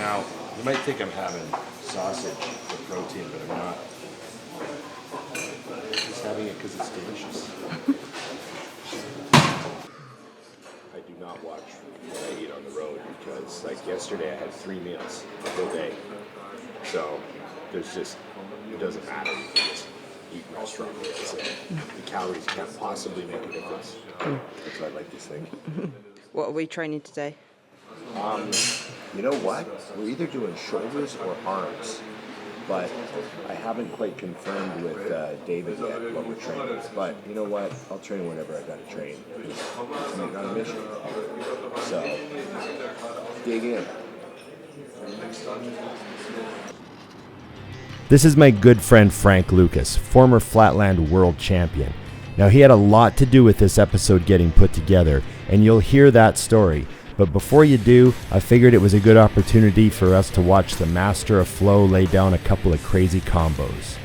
Now, you might think I'm having sausage for protein, but I'm not. I'm just having it because it's delicious. I do not watch what I eat on the road because, like yesterday, I had 3 meals the whole day. So there's just, it doesn't matter. You can just eat restaurant meals. The calories can't possibly make a difference. That's what I like to think. What are we training today? You know what? We're either doing shoulders or arms, but I haven't quite confirmed with David yet what we're training. But you know what? I'll train whenever I gotta train. It's not a mission. So, dig in. This is my good friend Frank Lucas, former Flatland World Champion. Now, he had a lot to do with this episode getting put together, and you'll hear that story. But before you do, I figured it was a good opportunity for us to watch the master of flow lay down a couple of crazy combos.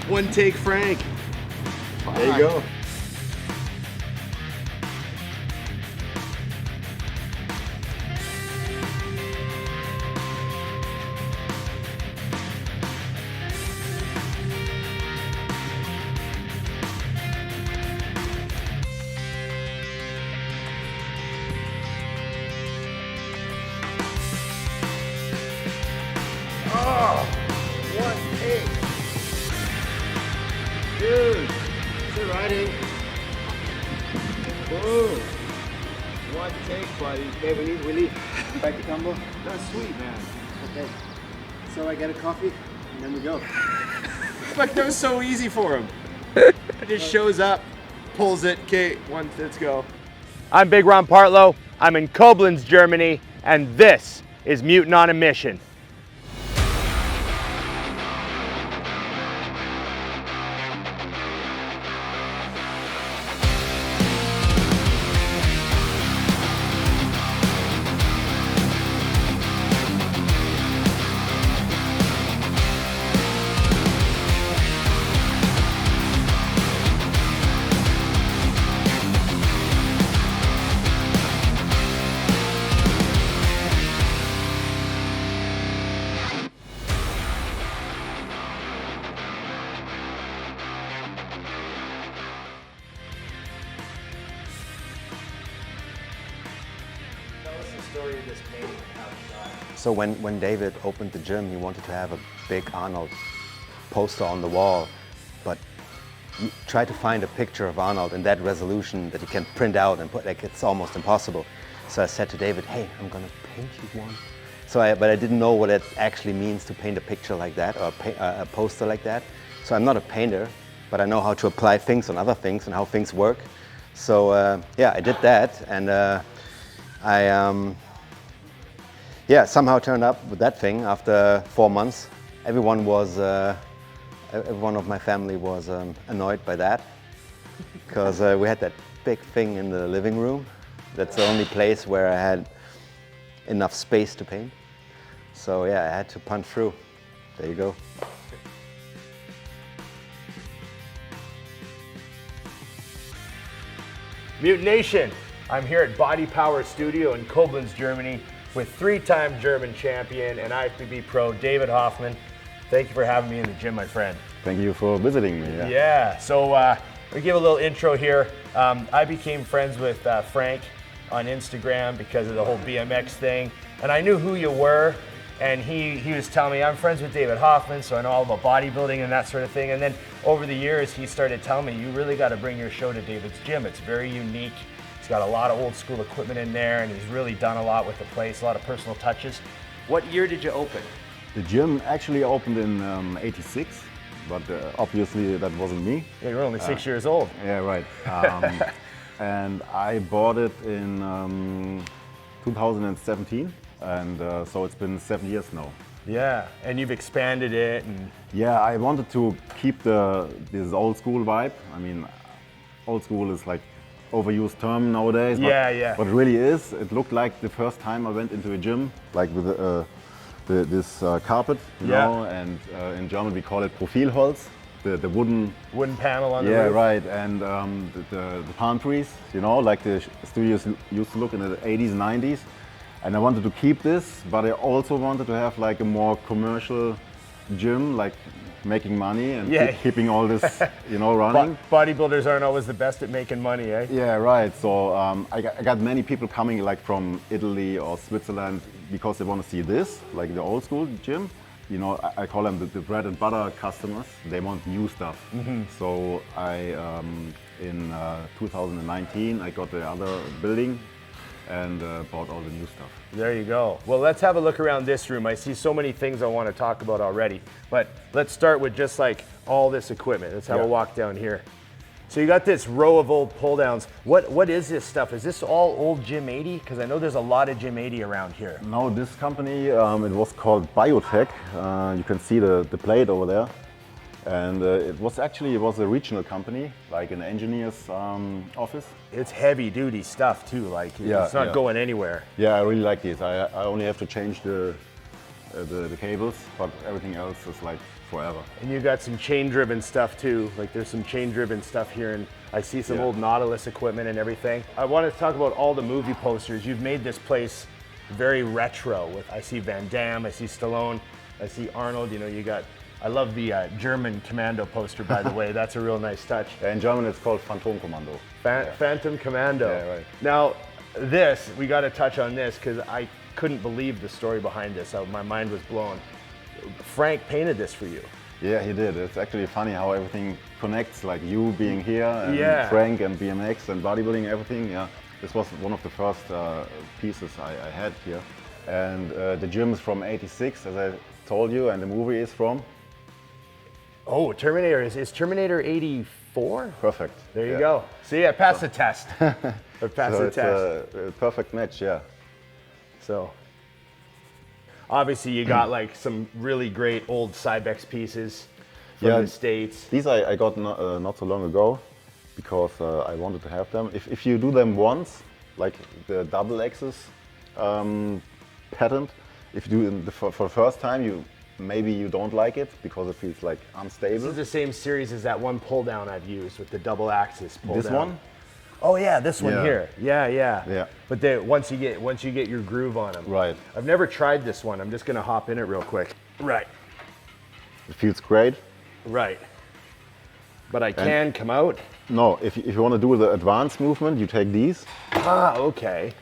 One take, Frank. There you go. Dude, good riding. Boom. One take, buddy. Okay, we leave. Back to combo. That's sweet, man. Okay. So I get a coffee, and then we go. Like, that was so easy for him. It just shows up, pulls it. Okay, let's go. I'm Big Ron Partlow. I'm in Koblenz, Germany, and this is Mutant on a Mission. So when David opened the gym, he wanted to have a big Arnold poster on the wall, but you try to find a picture of Arnold in that resolution that you can print out and put, like, it's almost impossible. So I said to David, hey, I'm gonna paint you one. But I didn't know what it actually means to paint a picture like that or a poster like that. So I'm not a painter, but I know how to apply things on other things and how things work. So yeah, I did that, and I somehow turned up with that thing after 4 months. Everyone of my family was annoyed by that, because we had that big thing in the living room. That's the only place where I had enough space to paint. So yeah, I had to punch through. There you go. Mutant Nation, I'm here at Body Power Studio in Koblenz, Germany, with 3-time German champion and IFBB pro David Hoffman. Thank you for having me in the gym, my friend. Thank you for visiting me. Yeah, so we give a little intro here. I became friends with Frank on Instagram because of the whole BMX thing, and I knew who you were, and he was telling me, I'm friends with David Hoffman, so I know all about bodybuilding and that sort of thing. And then over the years, he started telling me, you really got to bring your show to David's gym. It's very unique. He's got a lot of old school equipment in there, and he's really done a lot with the place, a lot of personal touches. What year did you open? The gym actually opened in '86, but obviously that wasn't me. Yeah, you're only 6 years old. Yeah, right. And I bought it in 2017, and so it's been 7 years now. Yeah, and you've expanded it. And yeah, I wanted to keep this old school vibe. I mean, old school is like overused term nowadays. Yeah, but yeah. What it really is, it looked like the first time I went into a gym, like with this carpet, you Yeah. know, and in German we call it Profilholz, the wooden panel on the yeah, roof. right, and the palm trees, you know, like the studios used to look in the 80s, 90s. And I wanted to keep this, but I also wanted to have like a more commercial gym, like making money and Yeah. keeping all this, you know, running. Bodybuilders aren't always the best at making money, eh? Yeah, right. So I got many people coming like from Italy or Switzerland because they want to see this, like the old school gym. You know, I call them the bread and butter customers. They want new stuff. So in 2019, I got the other building and bought all the new stuff. There you go. Well, let's have a look around this room. I see so many things I want to talk about already, but let's start with just like all this equipment. Let's have a walk down here. So you got this row of old pull downs. What is this stuff? Is this all old Gym 80? Because I know there's a lot of Gym 80 around here. No, this company, it was called Biotech. You can see the plate over there. And it was a regional company, like an engineer's office. It's heavy duty stuff too, like it's not going anywhere. Yeah, I really like these. I only have to change the cables, but everything else is like forever. And you got some chain driven stuff too, like there's some chain driven stuff here, and I see some old Nautilus equipment and everything. I want to talk about all the movie posters. You've made this place very retro with, I see Van Damme, I see Stallone, I see Arnold, you know, you got, I love the German Commando poster, by the way. That's a real nice touch. In German, it's called Phantomkommando. Phantom Commando. Yeah, right. Now, this, we got to touch on this because I couldn't believe the story behind this. My mind was blown. Frank painted this for you. Yeah, he did. It's actually funny how everything connects, like you being here, and Frank and BMX and bodybuilding, everything. Yeah, this was one of the first pieces I had here. And the gym is from '86, as I told you, and the movie is from? Oh, Terminator. Is Terminator 84? Perfect. There you go. See, I passed the test. I passed the it's test. a perfect match, yeah. So, obviously you got like some really great old CYBEX pieces from the States. These I got not so long ago because I wanted to have them. If you do them once, like the double axis patent, if you do it for the first time, maybe you don't like it because it feels like unstable. This is the same series as that one pull down I've used with the double axis pull down. This one? Oh yeah, this one here. Yeah. Yeah. But once you get your groove on them. Right. I've never tried this one. I'm just gonna hop in it real quick. Right. It feels great. Right. But I can come out. No, if you want to do the advanced movement, you take these. Ah, okay.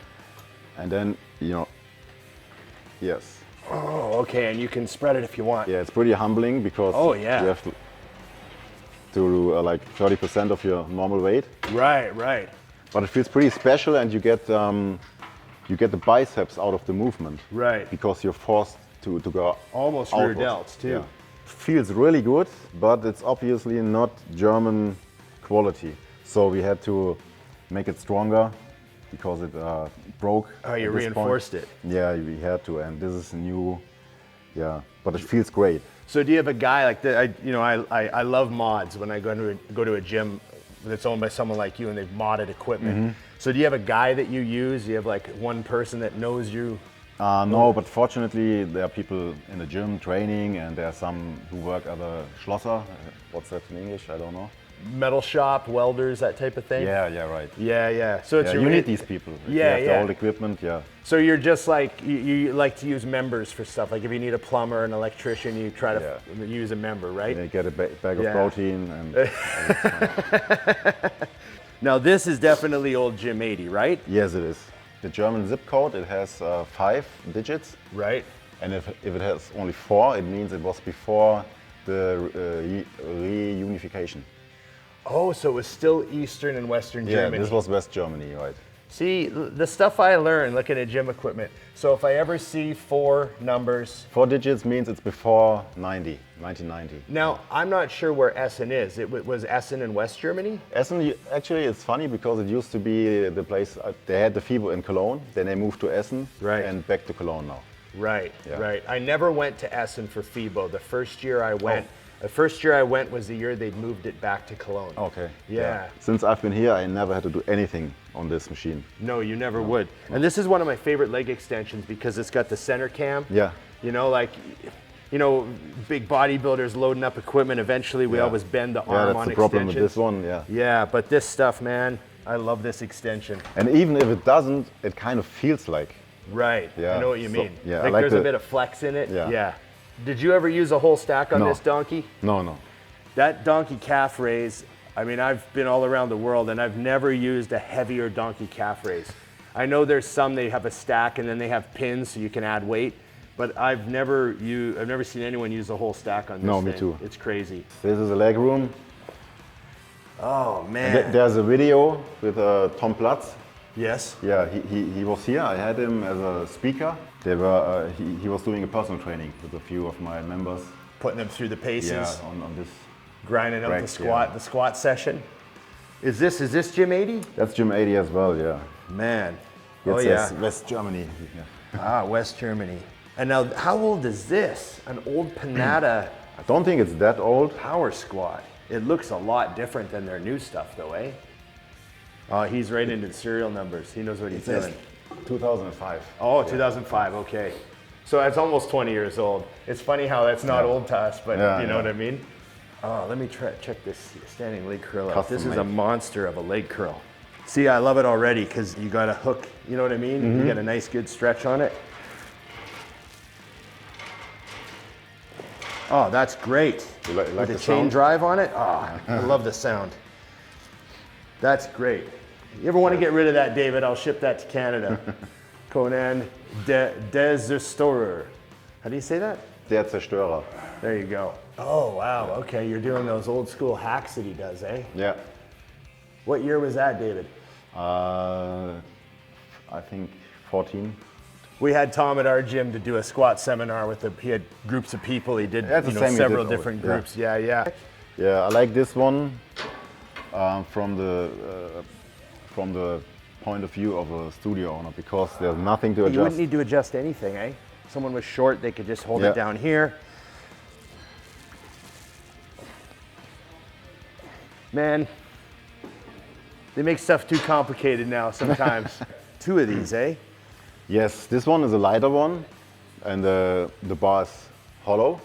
And then, yes. Oh, okay, and you can spread it if you want. Yeah, it's pretty humbling because you have to do like 30% of your normal weight. Right. But it feels pretty special, and you get the biceps out of the movement. Right. Because you're forced to go almost rear outwards. delts too. Yeah. Feels really good, but it's obviously not German quality. So we had to make it stronger because it broke. Oh, you reinforced it. Yeah, we had to, and this is new. Yeah, but it feels great. So do you have a guy like that? I love mods when I go to a gym that's owned by someone like you and they've modded equipment. So do you have a guy that you use? Do you have like one person that knows you? No, but fortunately there are people in the gym training, and there are some who work at a Schlosser. What's that in English? I don't know. Metal shop, welders, that type of thing? Yeah, right. Yeah. So it's you need these people. If you have the old equipment, So you're just like, you like to use members for stuff. Like if you need a plumber, an electrician, you try to use a member, right? You get a bag of protein and Now this is definitely old Gym 80, right? Yes, it is. The German zip code, it has 5 digits. Right. And if it has only 4, it means it was before the reunification. Oh, so it was still Eastern and Western Germany. Yeah, this was West Germany, right. See, the stuff I learned looking at gym equipment. So if I ever see 4 numbers. 4 digits means it's before 1990. Now, I'm not sure where Essen is. Was Essen in West Germany? Essen, actually, it's funny because it used to be the place, they had the FIBO in Cologne, then they moved to Essen and back to Cologne now. Right. I never went to Essen for FIBO. The first year I went, The first year I went was the year they'd moved it back to Cologne. Okay. Yeah. Since I've been here, I never had to do anything on this machine. No, you never would. And this is one of my favorite leg extensions because it's got the center cam. Yeah. You know, like, you know, big bodybuilders loading up equipment, eventually we always bend the arm on extensions. Yeah, that's the problem with this one, yeah. Yeah, but this stuff, man, I love this extension. And even if it doesn't, it kind of feels like. Right, Yeah, I know what you mean. yeah, like, I like there's a the- bit of flex in it. Yeah. Did you ever use a whole stack on No. this donkey? No. That donkey calf raise, I mean, I've been all around the world and I've never used a heavier donkey calf raise. I know there's some, they have a stack and then they have pins so you can add weight, but I've never seen anyone use a whole stack on this No, me thing. too. It's crazy. This is a leg room. Oh, man. There's a video with Tom Platz. Yes? Yeah, he was here. I had him as a speaker. He was doing a personal training with a few of my members. Putting them through the paces. Yeah, on this. Grinding out Right, the squat session. Is this Gym 80? That's Gym 80 as well, yeah. Man. It Oh says yeah. West Germany. Yeah. Ah, West Germany. And now, how old is this? An old Panada I don't think it's that old. power squat. It looks a lot different than their new stuff though, eh? Oh, he's right into the serial numbers. He knows what he's doing. 2005. Oh, 2005, okay. So that's almost 20 years old. It's funny how that's not old to us, but Yeah, you know yeah. what I mean? Oh, let me check this standing leg curl out. Custom This is a made. monster of a leg curl. See, I love it already because you got a hook, you know what I mean? Mm-hmm. You get a nice good stretch on it. Oh, that's great. You like With the the chain sound? drive on it? Oh, I love the sound. That's great. You ever want to get rid of that, David? I'll ship that to Canada. Conan Deserstorer. How do you say that? Der Zerstörer. There you go. Oh, wow. Okay, you're doing those old school hacks that he does, eh? Yeah. What year was that, David? I think 14. We had Tom at our gym to do a squat seminar with he had groups of people. He did That's the same he several did different always, groups. Yeah. Yeah, I like this one from the point of view of a studio owner because there's nothing to You adjust. wouldn't need to adjust anything, eh? Someone was short, they could just hold Yeah. it down here. Man, they make stuff too complicated now sometimes. Two of these, eh? Yes, this one is a lighter one, and the bar is hollow.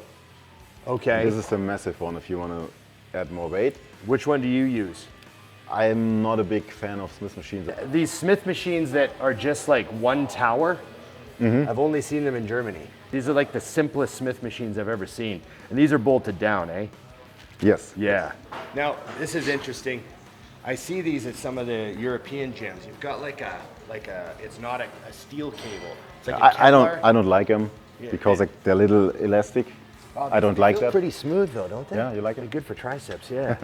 Okay. This is the massive one if you want to add more weight. Which one do you use? I'm not a big fan of Smith machines. These Smith machines that are just like one tower, Mm-hmm. I've only seen them in Germany. These are like the simplest Smith machines I've ever seen. And these are bolted down, eh? Yes. Yeah. Now, this is interesting. I see these at some of the European gyms. You've got like a it's not a steel cable. It's like a I Kevlar. don't like them because like, they're a little elastic. Oh, I don't they like feel that. pretty smooth though, don't they? Yeah, you like They're it? good for triceps, yeah.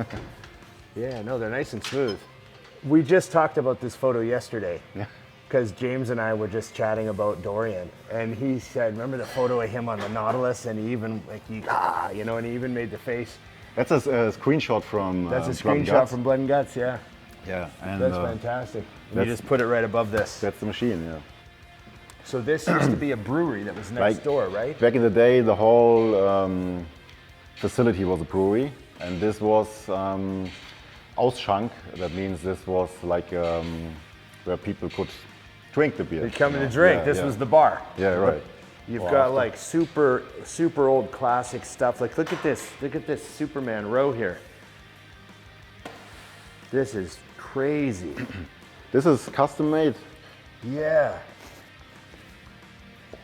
Yeah, no, they're nice and smooth. We just talked about this photo yesterday. Yeah. Because James and I were just chatting about Dorian, and he said, remember the photo of him on the Nautilus, and he even and he even made the face. That's a screenshot from. That's a Blood and screenshot Guts. from Blood and Guts, yeah. Yeah, and That's fantastic. And you that's- just put it right above this. that's the machine. Yeah. So this used to be a brewery that was next Like, door, right? Back in the day, the whole facility was a brewery, and this was Ausschank. That means this was like where people could drink the beer. They come in you to know? drink. Yeah, this yeah. was the bar. Yeah, right. You've Well, got after- like super old classic stuff. Like look at this Superman row here. This is crazy. This is custom made. Yeah.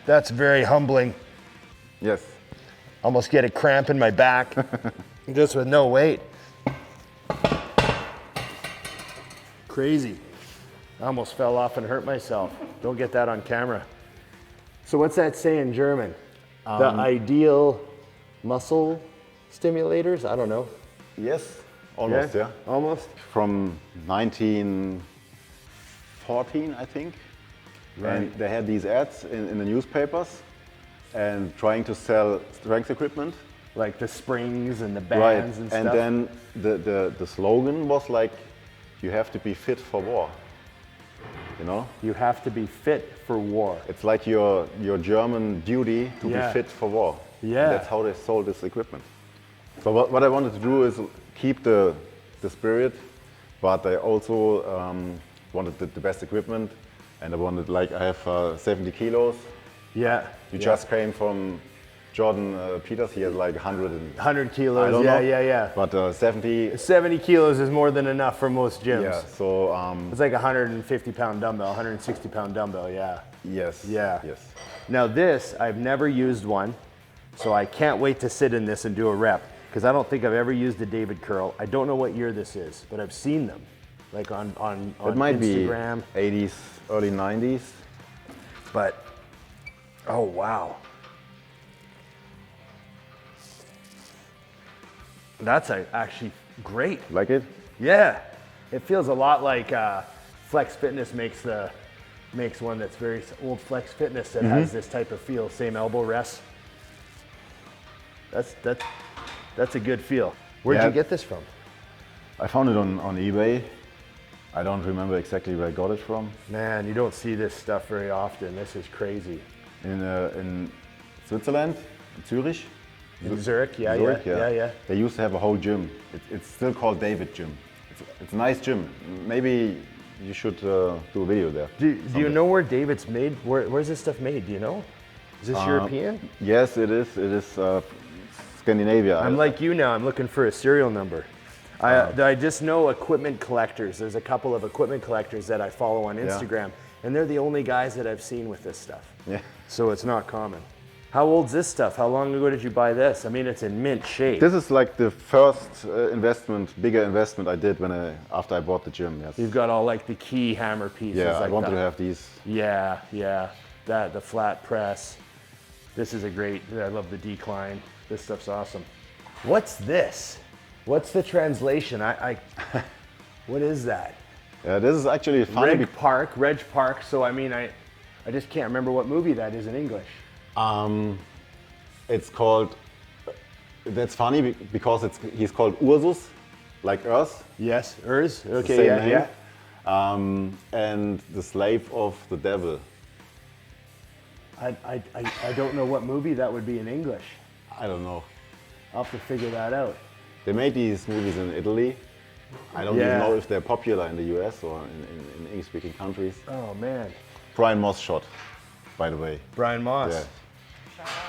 That's very humbling. Yes. Almost get a cramp in my back just with no weight. Crazy. I almost fell off and hurt myself. Don't get that on camera. So what's that say in German? The ideal muscle stimulators? I don't know. Yes. Almost. Yeah. Almost? From 1914, I think. And they had these ads in the newspapers, and trying to sell strength equipment. Like the springs and the Right. bands and stuff. And then the slogan was like, "You have to be fit for war." You know, you have to be fit for war. it's like your German duty to Yeah. be fit for war. Yeah. That's how they sold this equipment. So what I wanted to do is keep the spirit, but I also wanted the best equipment, and I wanted, like, I have 70 kilos. Yeah. You just came from Jordan Peters, he has like 100 kilos, I don't yeah, know, yeah. But 70. 70 kilos is more than enough for most gyms. Yeah, so. It's like a 150-pound dumbbell, 160-pound dumbbell, yeah. Yes. Yeah. Yes. Now this, I've never used one, so I can't wait to sit in this and do a rep, because I don't think I've ever used a David curl. I don't know what year this is, but I've seen them, like on It might Instagram. be 80s, early 90s. But, oh wow. That's actually great. Like it? Yeah, it feels a lot like Flex Fitness makes one that's very old Flex Fitness that has this type of feel, same elbow rest. That's a good feel. Where'd you get this from? I found it on eBay. I don't remember exactly where I got it from. Man, you don't see this stuff very often. This is crazy. In Switzerland, in Zurich. In Zurich, yeah. They used to have a whole gym. It's still called David Gym. It's a nice gym. Maybe you should do a video there. Do you know where David's made? Where's this stuff made? Do you know? Is this European? Yes, it is. It is Scandinavia. I'm like you now. I'm looking for a serial number. I just know equipment collectors. There's a couple of equipment collectors that I follow on Instagram, and they're the only guys that I've seen with this stuff. Yeah. So it's not common. How old's this stuff? How long ago did you buy this? I mean, it's in mint shape. This is like the first bigger investment I did after I bought the gym. Yes. You've got all like the key hammer pieces. Yeah, like I wanted that. to have these. Yeah. The flat press. This is a great. I love the decline. This stuff's awesome. What's this? What's the translation? What is that? Yeah, this is actually funny. Reg Park. So I mean, I just can't remember what movie that is in English. It's called. That's funny because he's called Ursus, like Earth. Yes, Urs. Okay, Same yeah. name. And the slave of the devil. I don't know what movie that would be in English. I don't know. I'll have to figure that out. They made these movies in Italy. I don't even know if they're popular in the US or in English-speaking countries. Oh man. Brian Moss shot, by the way. Brian Moss. Yeah.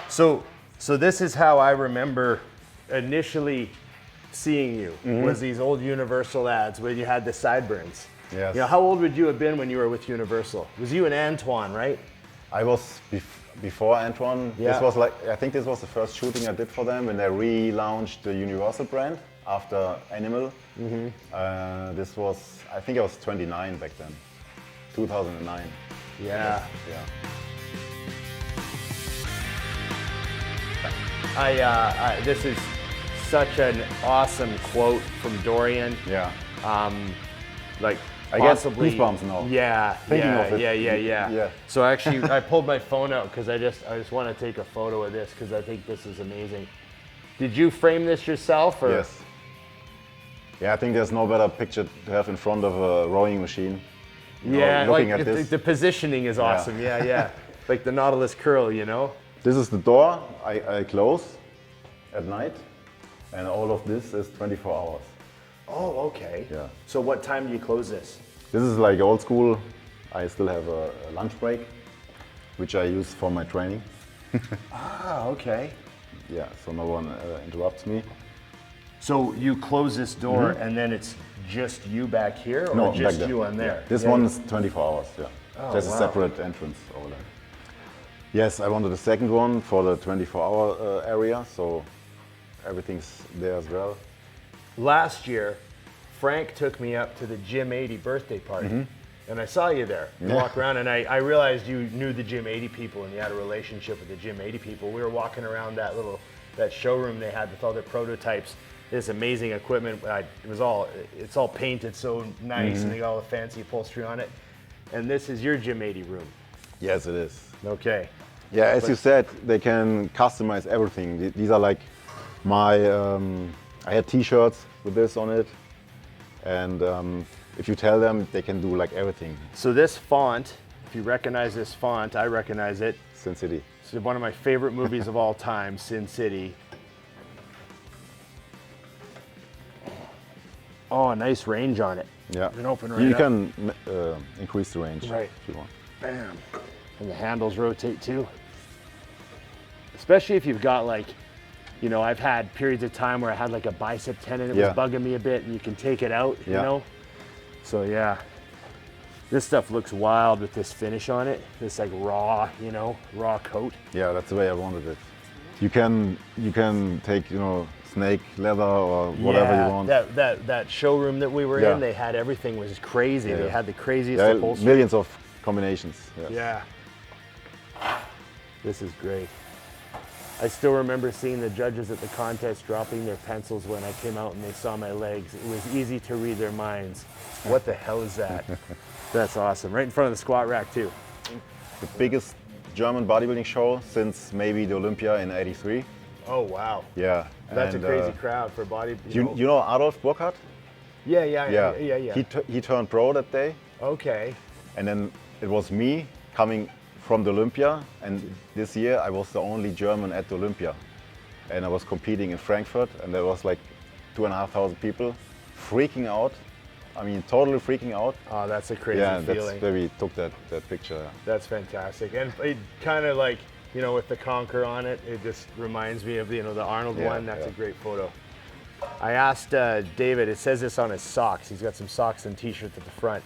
So this is how I remember initially seeing you, was these old Universal ads where you had the sideburns. Yes. You know, how old would you have been when you were with Universal? It was you and Antoine, right? I was before Antoine. Yeah. This was I think this was the first shooting I did for them when they relaunched the Universal brand after Animal. I think I was 29 back then, 2009. Yeah. Yeah. This is such an awesome quote from Dorian. Yeah. Like I get possibly goosebumps now. Yeah. Thinking of it. Yeah. So actually, I pulled my phone out because I just want to take a photo of this because I think this is amazing. Did you frame this yourself? Or? Yes. Yeah, I think there's no better picture to have in front of a rowing machine. You know, looking like at this. the positioning is awesome. Yeah. Like the Nautilus curl, you know. This is the door I close at night, and all of this is 24 hours. Oh, okay. Yeah. So what time do you close this? This is like old school. I still have a lunch break, which I use for my training. Ah, okay. Yeah, so no one interrupts me. So you close this door and then it's just you back here, or No, just back there. you on there? Yeah. This one is 24 hours, yeah. Oh, There's a separate entrance over there. Yes, I wanted a second one for the 24-hour area, so everything's there as well. Last year, Frank took me up to the Gym 80 birthday party, and I saw you there. You walk around, and I realized you knew the Gym 80 people, and you had a relationship with the Gym 80 people. We were walking around that showroom they had with all their prototypes. This amazing equipment. It's all painted so nice, and they got all the fancy upholstery on it. And this is your Gym 80 room. Yes, it is. Okay. Yeah, as you said, they can customize everything. These are like my, I had t-shirts with this on it. And if you tell them, they can do like everything. So this font, if you recognize this font, I recognize it. Sin City. It's one of my favorite movies of all time, Sin City. Oh, nice range on it. Yeah. And open right You up. can increase the range Right. if you want. Bam. And the handles rotate too. Especially if you've got like, you know, I've had periods of time where I had like a bicep tendon that was bugging me a bit, and you can take it out, you know? So yeah, this stuff looks wild with this finish on it. This like raw, you know, raw coat. Yeah, that's the way I wanted it. You can take, you know, snake leather or whatever you want. That showroom that we were in, they had everything was crazy. Yeah. They had the craziest upholstery. Millions of combinations. Yes. Yeah. This is great. I still remember seeing the judges at the contest dropping their pencils when I came out and they saw my legs. It was easy to read their minds. What the hell is that? That's awesome. Right in front of the squat rack too. The biggest German bodybuilding show since maybe the Olympia in '83. Oh wow. Yeah. That's and, a crazy crowd for body. You know Adolf Burkhardt? Yeah. He turned pro that day, Okay. and then it was me coming from the Olympia, and this year I was the only German at the Olympia, and I was competing in Frankfurt, and there was like 2,500 people freaking out. I mean, totally freaking out. Oh, that's a crazy Yeah, feeling. that's where we took that picture. That's fantastic. And it kind of like, you know, with the conker on it, it just reminds me of, you know, the Arnold one. That's a great photo. I asked David, it says this on his socks. He's got some socks and t-shirts at the front.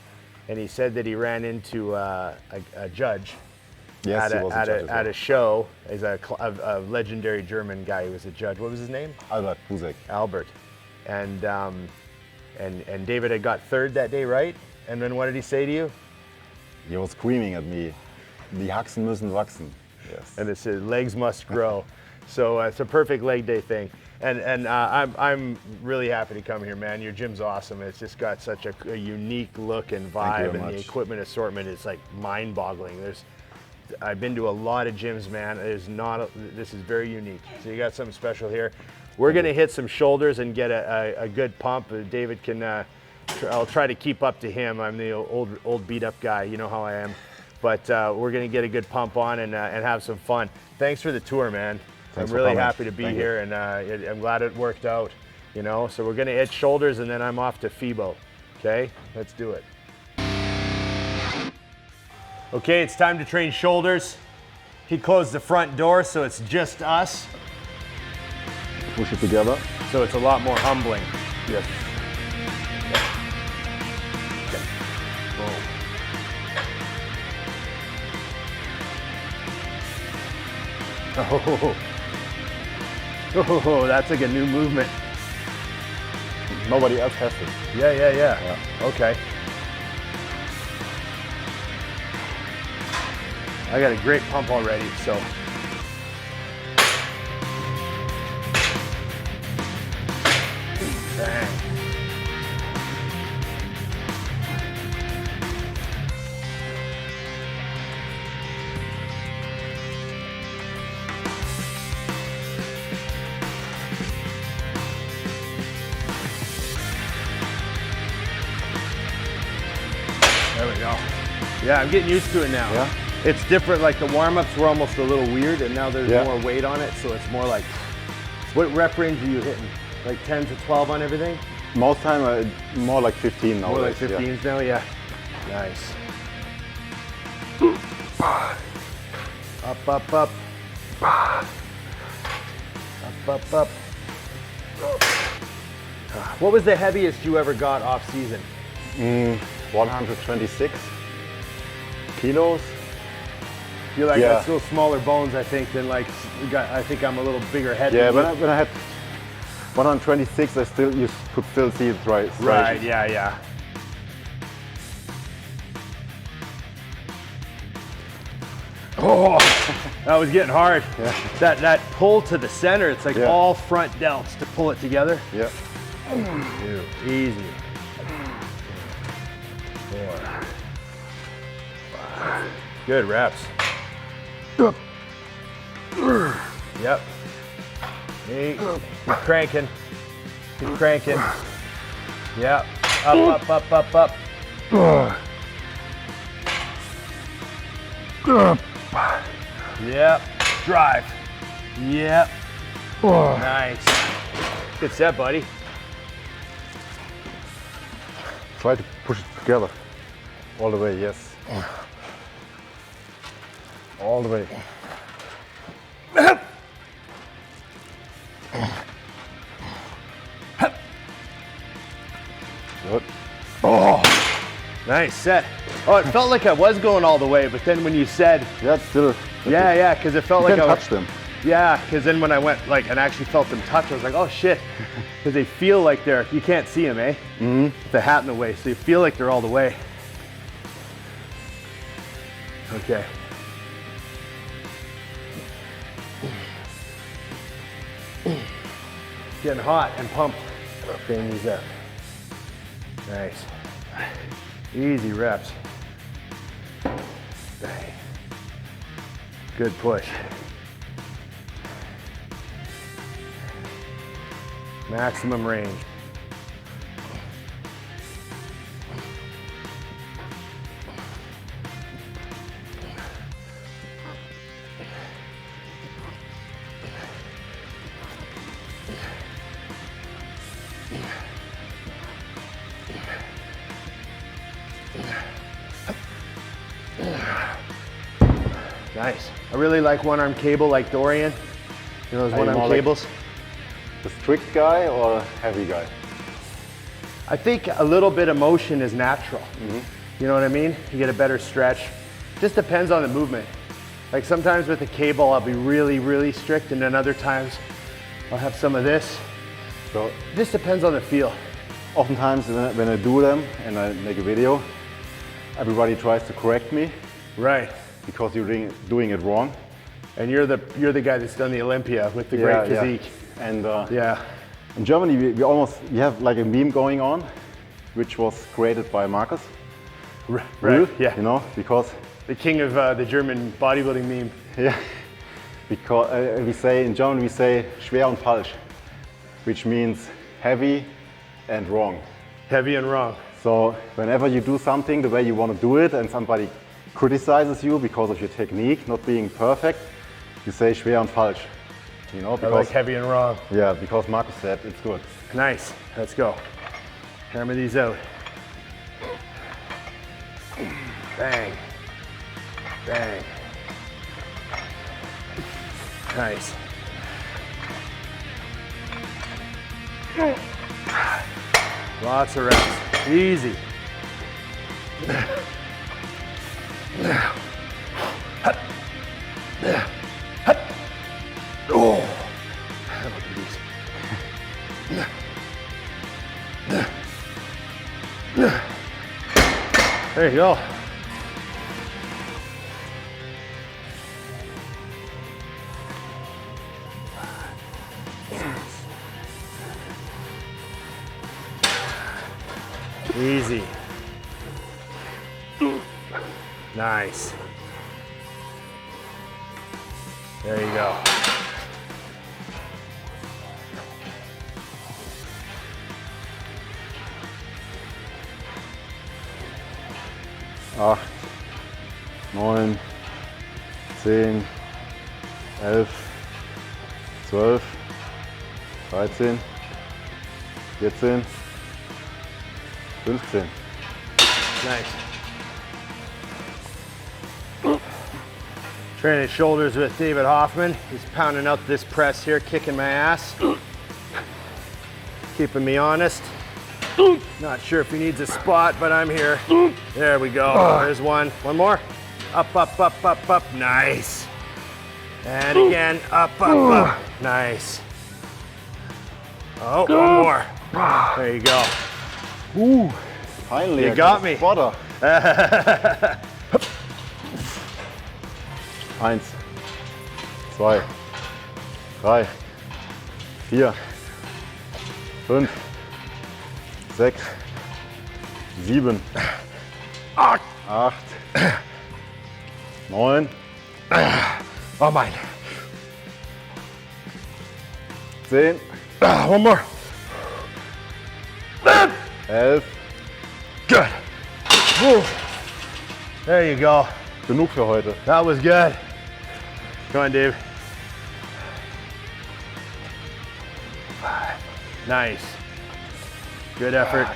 And he said that he ran into a judge Yes, he was a judge as well. at a show. He's a legendary German guy who was a judge. What was his name? Albert Busek. Albert. And David had got third that day, right? And then what did he say to you? He was screaming at me, "Die Haxen müssen wachsen." Yes. And it said legs must grow. So it's a perfect leg day thing. And I'm really happy to come here, man. Your gym's awesome. It's just got such a unique look and vibe, and the equipment assortment is like mind-boggling. I've been to a lot of gyms, man. This is very unique. So you got something special here. We're gonna hit some shoulders and get a good pump. David can, I'll try to keep up to him. I'm the old beat up guy, you know how I am. But we're gonna get a good pump on and have some fun. Thanks for the tour, man. Thanks I'm really for coming. happy to be here, and I'm glad it worked out, you know? So we're gonna hit shoulders and then I'm off to FIBO, okay? Let's do it. Okay, it's time to train shoulders. He closed the front door, so it's just us. Push it together. So it's a lot more humbling. Yes. Oh, that's like a new movement. Nobody else has it. Yeah. Okay. I got a great pump already, so. Bang. There we go. Yeah, I'm getting used to it now. Yeah? It's different, like the warm-ups were almost a little weird, and now there's more weight on it, so it's more like, what rep range are you hitting? Like 10 to 12 on everything? Most time, more like 15 now. More like 15s now, yeah. Nice. Up, up, up. Up, up, up. What was the heaviest you ever got off season? 126 kilos. You're like, got still smaller bones, I think, than like, I think I'm a little bigger head. Yeah, than you. when I had 126, you could still see it right. Right, yeah. Oh, that was getting hard. Yeah. That pull to the center, it's like all front delts to pull it together. Yeah. Dude, easy. 4, 5. Good reps. Yep. 8. Keep cranking. Keep cranking. Yep. Up, up, up, up, up. Yep. Drive. Yep. Nice. Good set, buddy. Try to push it together. All the way, yes. All the way. Good. Oh, nice set. Oh, it felt like I was going all the way, but then when you said, Yeah, still. yeah, because it felt You like can I was, touch them. yeah, because then when I went like and actually felt them touch, I was like, oh shit, because they feel like they're, you can't see them, eh? Mm-hmm. With the hat in the way, so you feel like they're all the way. Okay. Getting hot and pumped. Getting these up. Nice. Easy reps. Bang. Good push. Maximum range. Nice. I really like one-arm cable like Dorian. You know those one-arm more like cables? the strict guy or heavy guy? I think a little bit of motion is natural. You know what I mean? You get a better stretch. Just depends on the movement. Like sometimes with the cable, I'll be really, really strict, and then other times I'll have some of this. So This depends on the feel. oftentimes when I do them and I make a video, everybody tries to correct me Right. because you're doing it wrong. And you're the guy that's done the Olympia with the great physique. And Yeah. in Germany, we have like a meme going on, which was created by Marcus. Right. Yeah. You know, because The king of the German bodybuilding meme. yeah, because we say in German we say schwer und falsch, which means heavy and wrong. Heavy and wrong. So whenever you do something the way you want to do it and somebody criticizes you because of your technique not being perfect, you say schwer und falsch. You know, I because like heavy and wrong. yeah, because Marcus said it's good. Nice. Let's go. Hammer these out. Bang. Bang. Nice. Lots of reps. Easy. Oh. There you go. Easy. Nice. There you go. Acht, 9, 10, 11, 12, 13, 14, 15. Nice. Training shoulders with David Hoffman. He's pounding out this press here, kicking my ass. Keeping me honest. Not sure if he needs a spot, but I'm here. There we go. There's one. One more. Up, up, up, up, up. Nice. And again, up, up, up. Nice. Oh, one more. There you go. Ooh, finally, You I got a me. spotter. 1, 2, 3, 4, 5, 6, 7, 8, 9, Oh, mine. 10, One more. 11. Good. Woo. There you go. Genug für heute. That was good. Come on, Dave. Nice. Good effort.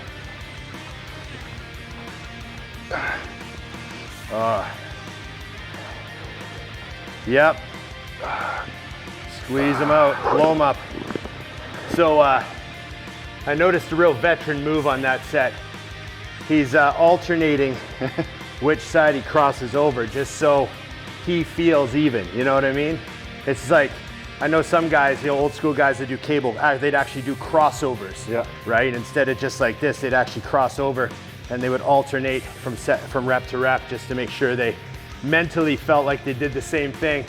Yep. Squeeze them out, blow them up. So I noticed a real veteran move on that set. He's alternating which side he crosses over just so he feels even, you know what I mean? It's like, I know some guys, old school guys that do cable, they'd actually do crossovers, right? Instead of just like this, they'd actually cross over and they would alternate from rep to rep just to make sure they mentally felt like they did the same thing.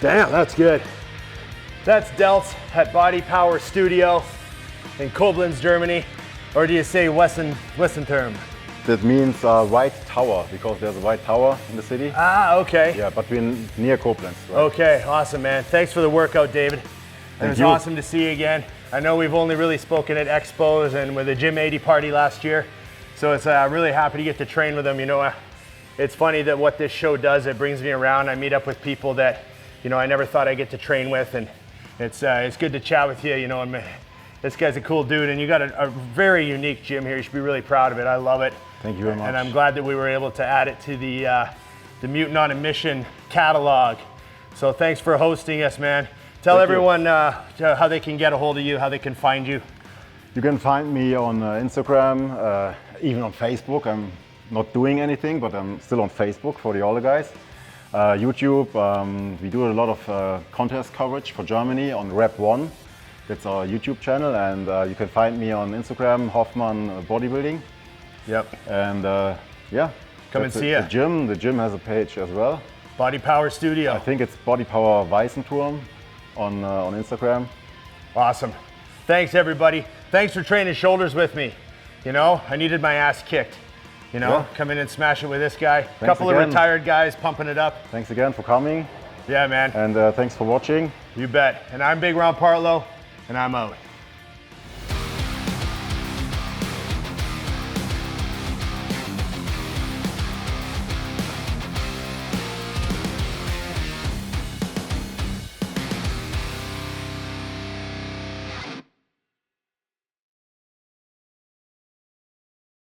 Damn, that's good. That's delts at Body Power Studio in Koblenz, Germany. Or do you say Wessenturm? That means White Tower, because there's a White Tower in the city. Ah, okay. Yeah, but we're near Koblenz. Right? Okay, awesome, man. Thanks for the workout, David. It was awesome to see you again. I know we've only really spoken at expos and with the Gym 80 party last year. So it's really happy to get to train with them. You know, it's funny that what this show does, it brings me around. I meet up with people that, you know, I never thought I'd get to train with, and it's good to chat with you, you know, and this guy's a cool dude, and you got a very unique gym here. You should be really proud of it. I love it. Thank you very much. And I'm glad that we were able to add it to the Mutant on a Mission catalog. So thanks for hosting us, man. Tell everyone how they can get a hold of you, how they can find you. You can find me on Instagram, even on Facebook. I'm not doing anything, but I'm still on Facebook for the older guys. YouTube, we do a lot of contest coverage for Germany on Rep 1. That's our YouTube channel, and you can find me on Instagram, Hoffman Bodybuilding. Yep. And yeah, come and see you. The gym has a page as well. Body Power Studio. I think it's Body Power Weissenturm on Instagram. Awesome. Thanks, everybody. Thanks for training shoulders with me. You know, I needed my ass kicked. You know, come in and smash it with this guy. A couple of retired guys pumping it up. Thanks again for coming. Yeah, man. And thanks for watching. You bet. And I'm Big Ron Partlow, and I'm out.